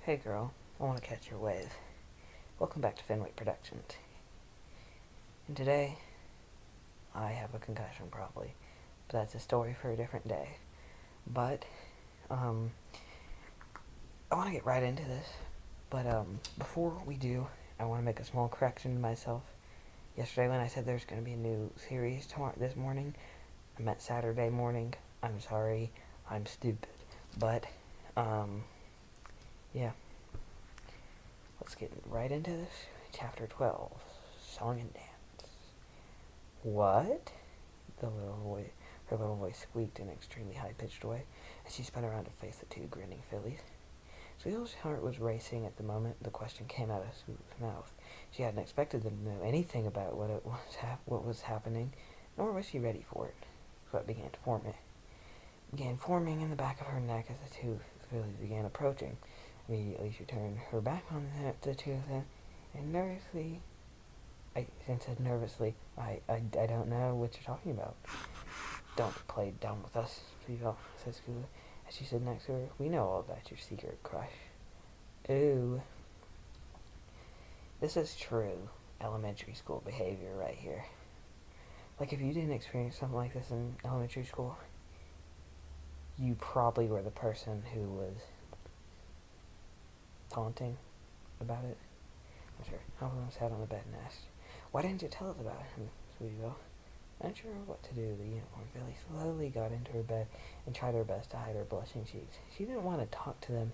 Hey girl, I want to catch your wave. Welcome back to Finway Productions. And today, I have a concussion probably, but that's a story for a different day. But, I want to get right into this. But, before we do, I want to make a small correction to myself. Yesterday when I said there's going to be a new series this morning, I meant Saturday morning. I'm sorry, I'm stupid. But, yeah. Let's get right into this. Chapter 12, Song and Dance. What? Her little voice squeaked in an extremely high-pitched way as she spun around to face the two grinning fillies. Squeal's heart was racing at the moment the question came out of Squeal's mouth. She hadn't expected them to know anything about what was happening, nor was she ready for it. So it began forming in the back of her neck as the two fillies began approaching. Immediately she turned her back on the two of them, and said nervously, I don't know what you're talking about. Don't play dumb with us, Sweetville, said Scooter, as she stood next to her. We know all about your secret crush. Ooh. This is true elementary school behavior right here. Like, if you didn't experience something like this in elementary school, you probably were the person who was taunting about it. I'm sure. Alvin sat on the bed and asked, Why didn't you tell us about him, Sweetville? Unsure what to do, the unicorn filly slowly got into her bed and tried her best to hide her blushing cheeks. She didn't want to talk to them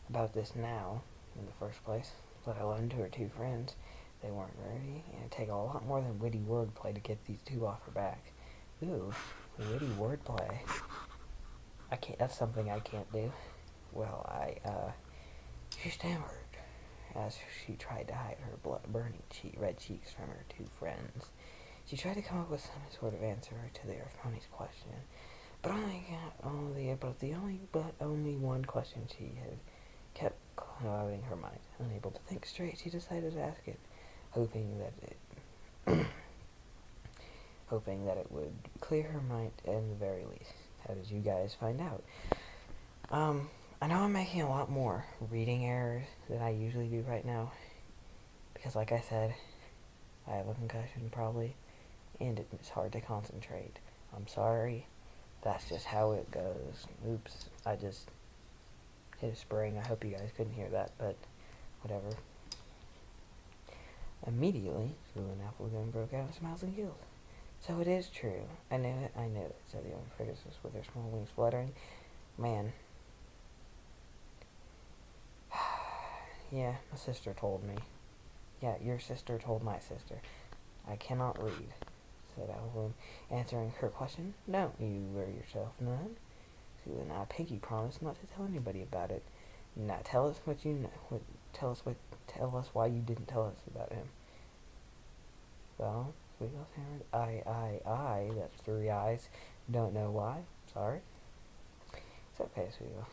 about this now, in the first place, let alone to her two friends. They weren't ready, and it'd take a lot more than witty wordplay to get these two off her back. Ooh, witty wordplay. That's something I can't do. Well, she stammered as she tried to hide her burning red cheeks from her two friends. She tried to come up with some sort of answer to their pony's question, but only one question she had kept clouding her mind. Unable to think straight, she decided to ask it, hoping that it would clear her mind in the very least. How did you guys find out? I know I'm making a lot more reading errors than I usually do right now, because like I said, I have a concussion probably, and it's hard to concentrate. I'm sorry, that's just how it goes. Oops, I just hit a spring. I hope you guys couldn't hear that, but whatever. Immediately, Sue and Appleton broke out in smiles and giggles. So it is true. I knew it, said the young Pegasus with her small wings fluttering. Man. Yeah, my sister told me. Yeah, your sister told my sister. I cannot read, said Appleton, answering her question. Don't you worry yourself none. Sue and I, Pinky, promised not to tell anybody about it. Now tell us what you know. Tell us why you didn't tell us about him. Well, Sweetness hammered. I, that's 3 eyes. Don't know why. Sorry. It's okay, Sweetness.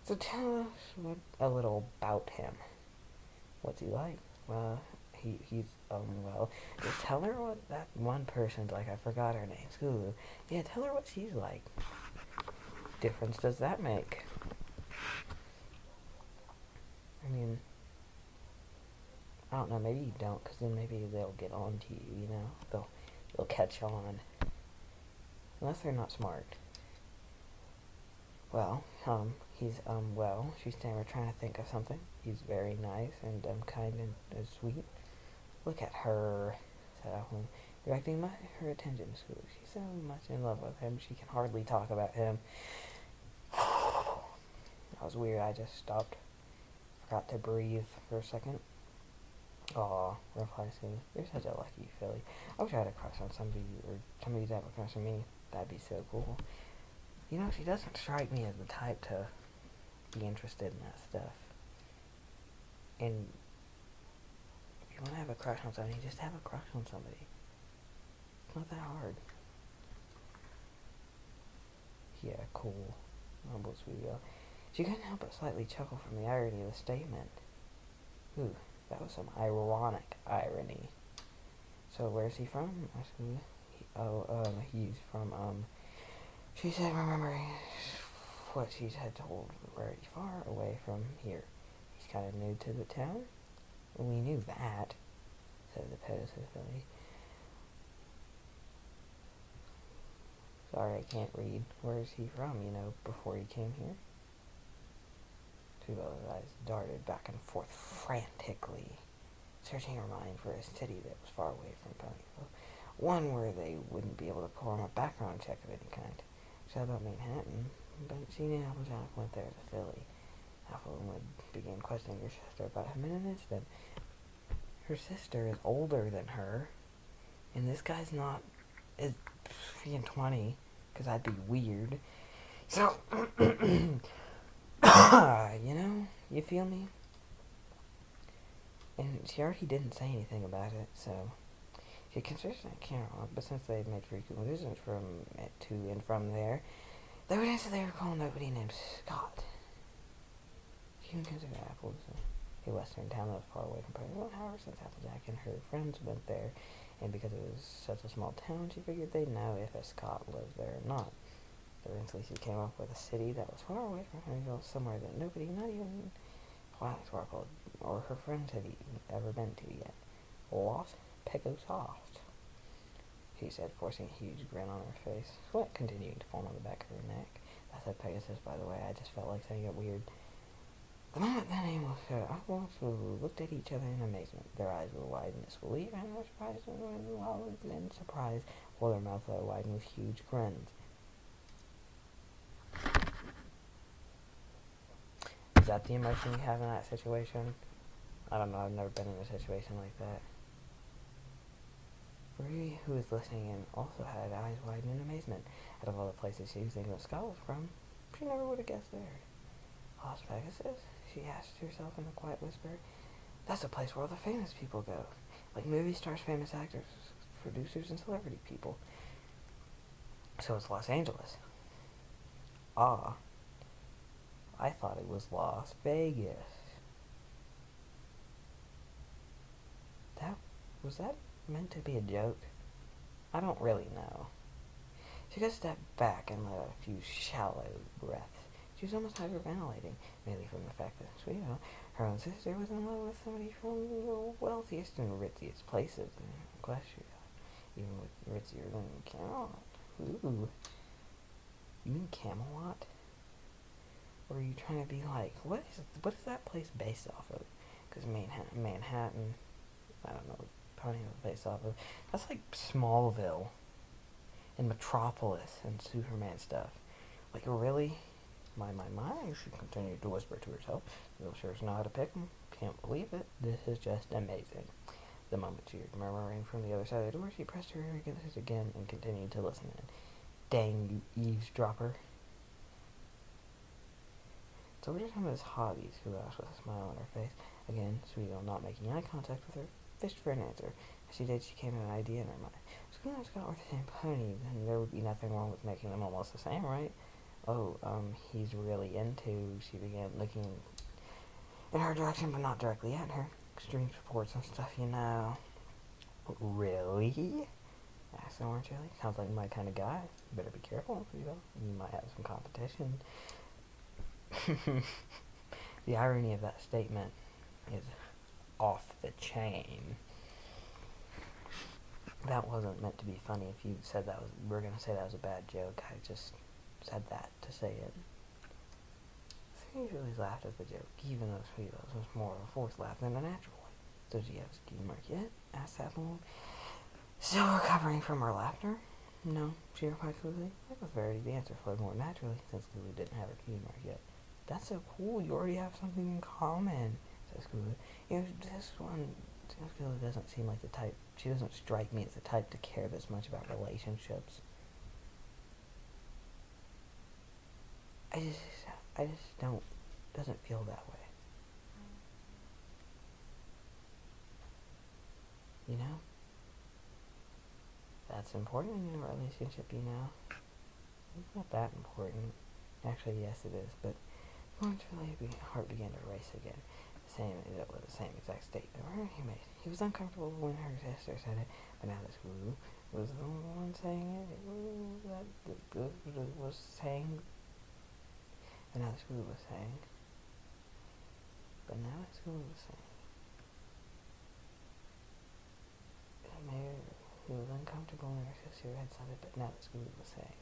So tell us a little about him. What's he like? Well, he's just tell her what that one person's like. I forgot her name. Scooby. Yeah, tell her what she's like. Difference does that make? I mean, I don't know, maybe you don't, because then maybe they'll get on to you, you know? They'll catch on. Unless they're not smart. Well, she stammered, trying to think of something. He's very nice and kind and sweet. Look at her, said Alvin, directing her attention to Scooby. She's so much in love with him, she can hardly talk about him. That was weird, I just stopped. Forgot to breathe for a second. Aw, replied Sue. You're such a lucky filly. I wish I had a crush on somebody, or somebody that would crush on me. That'd be so cool. You know, she doesn't strike me as the type to be interested in that stuff. And if you want to have a crush on somebody, just have a crush on somebody. It's not that hard. Yeah, cool. Mumbled Sweetie. She couldn't help but slightly chuckle from the irony of the statement. Ooh, that was some ironic irony. So where's he from? He's from, she said, remembering. what she had told very far away from here. He's kind of new to the town. We knew that, said the Pegasus Billy. Sorry, I can't read. Where is he from, before he came here? Tubella's eyes darted back and forth frantically, searching her mind for a city that was far away from Ponyville. One where they wouldn't be able to perform a background check of any kind. She said about Manhattan, but she knew Applejack went there to Philly. Applewood began questioning her sister about him in an instant. Her sister is older than her, and this guy's not is freaking 20, because that'd be weird. So, you feel me? And she already didn't say anything about it, so she considers it Carol, but since they had made frequent visits to and from there, they would answer they recall nobody named Scott. She even considered Apples a western town that was far away from Ponyville. However, since Applejack and her friends went there, and because it was such a small town, she figured they'd know if a Scott lived there or not. Eventually, she came up with a city that was far away from Ponyville, somewhere that nobody, not even Sparkle or her friends had ever been to yet. Los Pegosoft, she said, forcing a huge grin on her face, sweat continuing to form on the back of her neck. I said Pegasus, by the way. I just felt like saying it weird. The moment that name was heard, Applejack looked at each other in amazement. Their eyes were wide in disbelief and were surprised and in surprise, while their mouths were widened with huge grins. Is that the emotion you have in that situation? I don't know, I've never been in a situation like that. Ruby, who was listening in, also had eyes wide in amazement. Out of all the places she was thinking that Scott was from, she never would have guessed there. Las Vegas? She asked herself in a quiet whisper. That's a place where all the famous people go. Like movie stars, famous actors, producers, and celebrity people. So it's Los Angeles. Ah. I thought it was Las Vegas. Was that meant to be a joke? I don't really know. She took a step back and let out a few shallow breaths. She was almost hyperventilating, mainly from the fact that, her own sister was in love with somebody from the wealthiest and ritziest places in Equestria, even with ritzier than Camelot. Ooh. You mean Camelot? Or are you trying to be like, what is that place based off of? Because Manhattan, I don't know, Ponyville based off of, that's like Smallville and Metropolis and Superman stuff. Like, really? My, she continued to whisper to herself. The illustrator know how to pick them. Can't believe it. This is just amazing. The moment she heard murmuring from the other side of the door, she pressed her ear against it again and continued to listen in. Dang, you eavesdropper. So we're just some of his hobbies, who asked with a smile on her face. Again, Sweeto, not making eye contact with her, fished for an answer. As she did, she came to an idea in her mind. Squealer and Scott were the same pony, then there would be nothing wrong with making them almost the same, right? Oh, he's really into... She began looking in her direction, but not directly at her. Extreme sports and stuff, Really? Asked Orange Jelly. Sounds like my kind of guy. You better be careful, You might have some competition. The irony of that statement is off the chain. That wasn't meant to be funny. If you said we're gonna say that was a bad joke. I just said that to say it. She usually laughed at the joke, even though Sweetos was more of a forced laugh than a natural one. So do you have a ski mark yet? Asked Applewood. Still recovering from her laughter? No, she replied coolly. That was Verity. The answer flowed more naturally, since Lulu didn't have her ski mark yet. That's so cool. You already have something in common, says Lulu. This one, Lulu doesn't seem like the type. She doesn't strike me as the type to care this much about relationships. I just doesn't feel that way. That's important in a relationship, It's not that important. Actually, yes, it is, but Lawrence's heart began to race again. It was the same exact statement he made. He was uncomfortable when her sister said it, but now this Lulu was the one saying it. Was saying But now the school was saying. The mayor, who was uncomfortable in her sister had said it, but now the school was saying.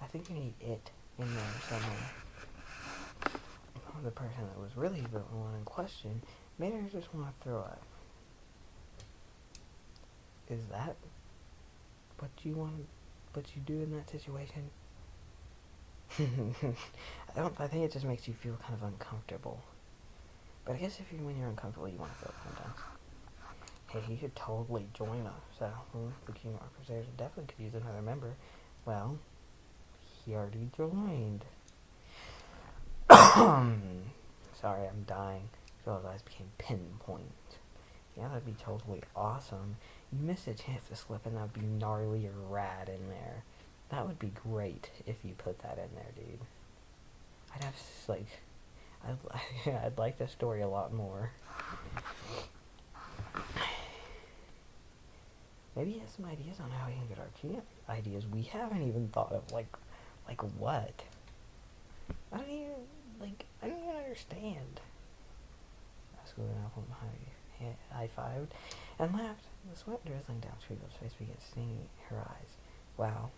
I think you need it in there somewhere. The person that was really the one in question made her just want to throw up. Is that what you do in that situation? I think it just makes you feel kind of uncomfortable. But I guess when you're uncomfortable, you want to throw up sometimes. Hey, he should totally join us. So, the King Officers definitely could use another member. Well, he already joined. Sorry, I'm dying. Joel's eyes became pinpoint. Yeah, that'd be totally awesome. You missed a chance to slip and that'd be gnarly or rad in there. That would be great if you put that in there, dude. I'd have, I'd like this story a lot more. Maybe he has some ideas on how he can get our camp ideas we haven't even thought of, like what? I don't even understand. I was going off on high-fived and laughed. The sweat drizzling down Trio's face began stinging her eyes. Wow.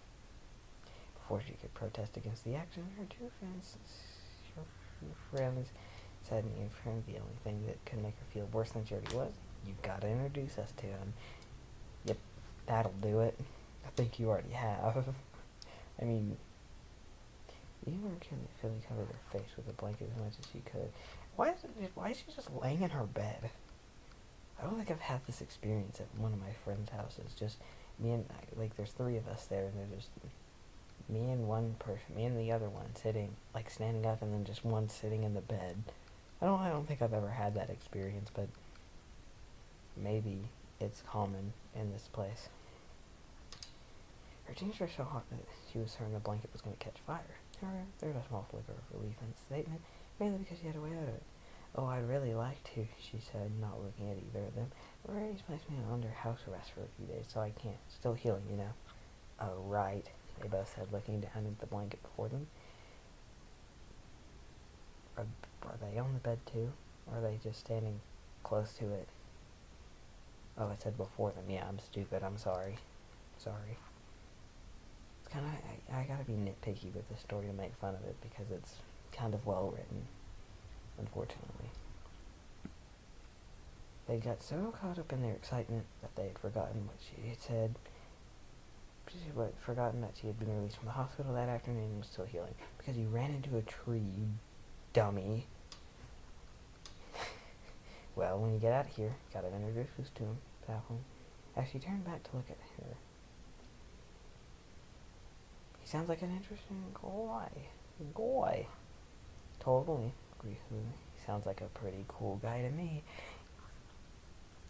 Before she could protest against the action, her friends said, "You friend, the only thing that could make her feel worse than she already was, you gotta introduce us to him." Yep, that'll do it. I think you already have. I mean, you were Philly covered her face with a blanket as much as she could. Why is she just laying in her bed? I don't think I've had this experience at one of my friends' houses. Just me and, there's three of us there, and they're just me and one person, me and the other one sitting, standing up, and then just one sitting in the bed. I don't think I've ever had that experience, but maybe it's common in this place. Her jeans were so hot that she was certain the blanket was going to catch fire. However, there was a small flicker of relief in the statement, mainly because she had a way out of it. "Oh, I'd really like to," she said, not looking at either of them. "Rarely's placed me under house arrest for a few days, so I can't. Still healing, you know." "Oh, right," they both said, looking down at the blanket before them. Are they on the bed too? Or are they just standing close to it? Oh, I said before them. Yeah, I'm stupid. I'm sorry. It's kind of, I gotta be nitpicky with this story to make fun of it because it's kind of well written, unfortunately. They got so caught up in their excitement that they had forgotten what she had said. Forgotten that she had been released from the hospital that afternoon and was still healing. "Because you ran into a tree, you dummy." "Well, when you get out of here, gotta introduce us to him," baffling. As she turned back to look at her, "He sounds like an interesting guy." "Totally," agreed Hulu. "He sounds like a pretty cool guy to me."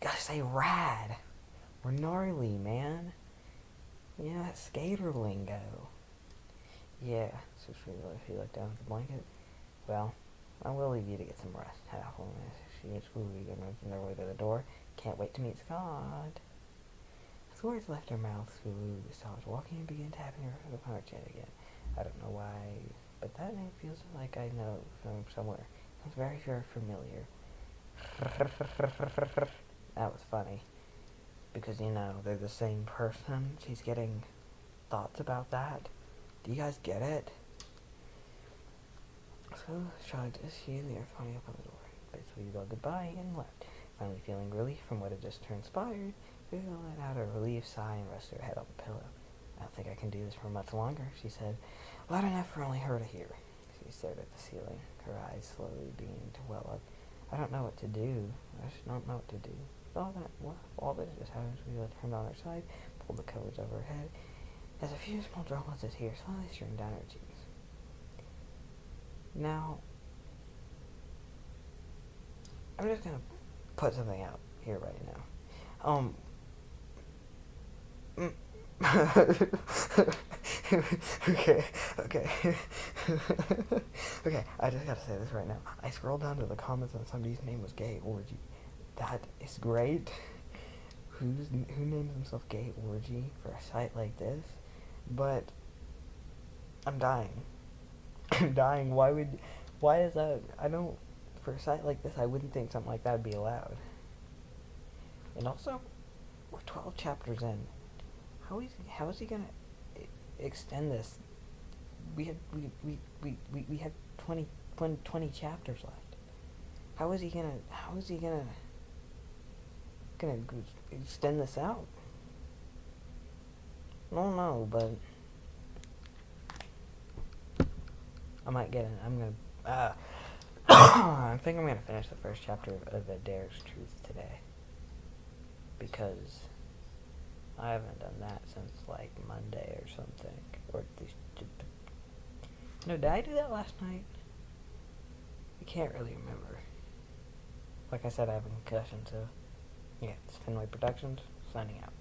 Gotta say rad. We're gnarly, man. You know, that skater lingo. "Yeah," so she looked down at the blanket. "Well, I will leave you to get some rest." She and Scooby making their way to the door. "Can't wait to meet Scott." As the words left her mouth, Scooby stopped walking and began tapping her upon her chin again. "I don't know why, but that name feels like I know from somewhere. It's very, very familiar." That was funny. Because, they're the same person. She's getting thoughts about that. Do you guys get it? So, shrugged as she and the earth finally opened the door. Basically, yelled goodbye and left. Finally feeling relief from what had just transpired, Vivian let out a relieved sigh and rested her head on the pillow. "I don't think I can do this for much longer," she said. "Loud enough for only her to hear." She stared at the ceiling, her eyes slowly beginning to well up. I just don't know what to do. All that just happened, Vivian turned on her side, pulled the covers over her head, as a few small droplets of tears slowly streamed down her cheeks. Now, I'm just gonna put something out here right now. Okay. Okay, I just gotta say this right now. I scrolled down to the comments and somebody's name was Gay Orgy. That is great. Who names himself Gay Orgy for a site like this? But I'm dying. I'm dying. Why is that? I don't, for a site like this, I wouldn't think something like that would be allowed. And also, we're 12 chapters in. How is he gonna extend this? We have 20 chapters left. How is he gonna extend this out? I don't know, but I might get it. I'm gonna. I think I'm gonna finish the first chapter of A Dare's Truth today, because I haven't done that since like Monday or something. Or at least, no, did I do that last night? I can't really remember. Like I said, I have a concussion, so yeah, it's Finway Productions signing out.